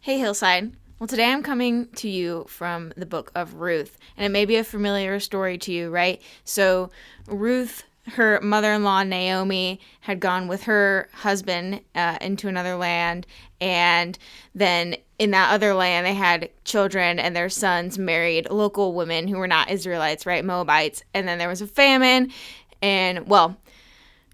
Hey, Hillside. Well, today I'm coming to you from the book of Ruth, and it may be a familiar story to you, right? So, Ruth, her mother-in-law, Naomi, had gone with her husband into another land, and then in that other land, they had children, and their sons married local women who were not Israelites, right? Moabites. And then there was a famine, and, well,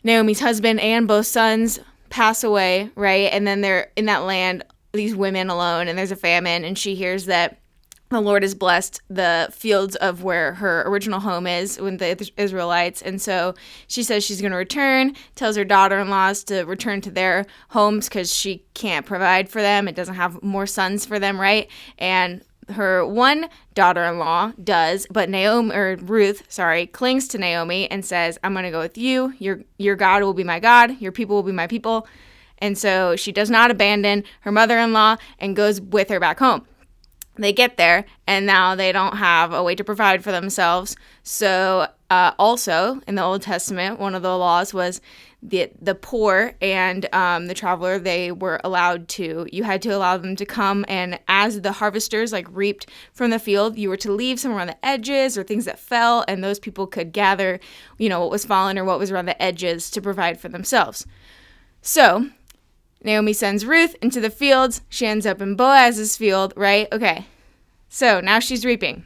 Naomi's husband and both sons pass away, right? And then they're in that land, these women alone, and there's a famine, and she hears that the Lord has blessed the fields of where her original home is with the Israelites. And so she says she's going to return, tells her daughter-in-laws to return to their homes because she can't provide for them. It doesn't have more sons for them, right? And her one daughter-in-law does, but Ruth clings to Naomi and says, I'm going to go with you. Your God will be my God. Your people will be my people. And so she does not abandon her mother-in-law and goes with her back home. They get there, and now they don't have a way to provide for themselves. So also, in the Old Testament, one of the laws was the poor and the traveler, you had to allow them to come, and as the harvesters reaped from the field, you were to leave some around the edges or things that fell, and those people could gather, what was fallen or what was around the edges to provide for themselves. So Naomi sends Ruth into the fields. She ends up in Boaz's field, right? Okay. So now she's reaping.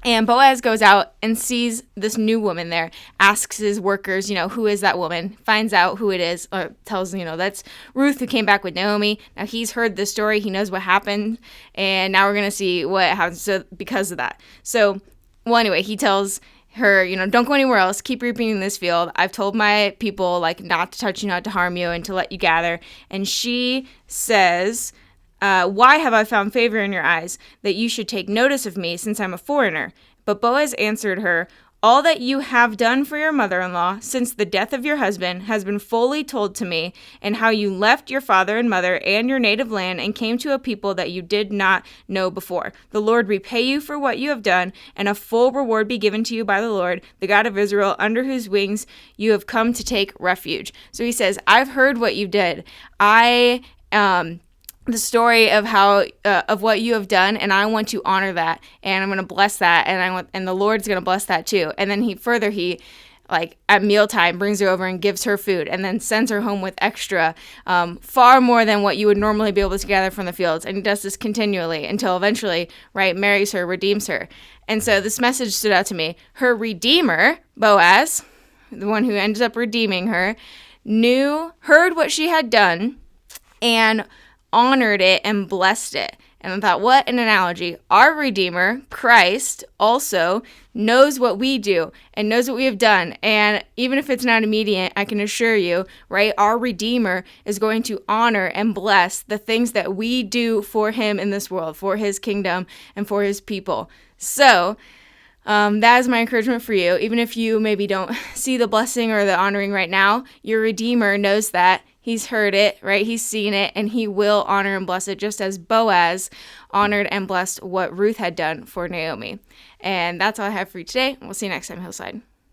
And Boaz goes out and sees this new woman there, asks his workers, who is that woman, finds out who it is, or tells, that's Ruth who came back with Naomi. Now he's heard the story. He knows what happened. And now we're going to see what happens because of that. So, well, anyway, he tells her, don't go anywhere else. Keep reaping in this field. I've told my people, not to touch you, not to harm you, and to let you gather. And she says, why have I found favor in your eyes that you should take notice of me since I'm a foreigner? But Boaz answered her, all that you have done for your mother-in-law since the death of your husband has been fully told to me, and how you left your father and mother and your native land and came to a people that you did not know before. The Lord repay you for what you have done, and a full reward be given to you by the Lord, the God of Israel, under whose wings you have come to take refuge. So he says, I've heard what you did. The story of how of what you have done, and I want to honor that, and I'm going to bless that, and the Lord's going to bless that too. And then he at mealtime brings her over and gives her food, and then sends her home with extra, far more than what you would normally be able to gather from the fields. And he does this continually until eventually, marries her, redeems her. And so this message stood out to me. Her redeemer, Boaz, the one who ended up redeeming her, heard what she had done, and honored it and blessed it. And I thought, what an analogy. Our Redeemer, Christ, also knows what we do and knows what we have done. And even if it's not immediate, I can assure you, our Redeemer is going to honor and bless the things that we do for him in this world, for his kingdom and for his people. So that is my encouragement for you. Even if you maybe don't see the blessing or the honoring right now, your Redeemer knows that. He's heard it, He's seen it, and he will honor and bless it, just as Boaz honored and blessed what Ruth had done for Naomi. And that's all I have for you today. We'll see you next time, Hillside.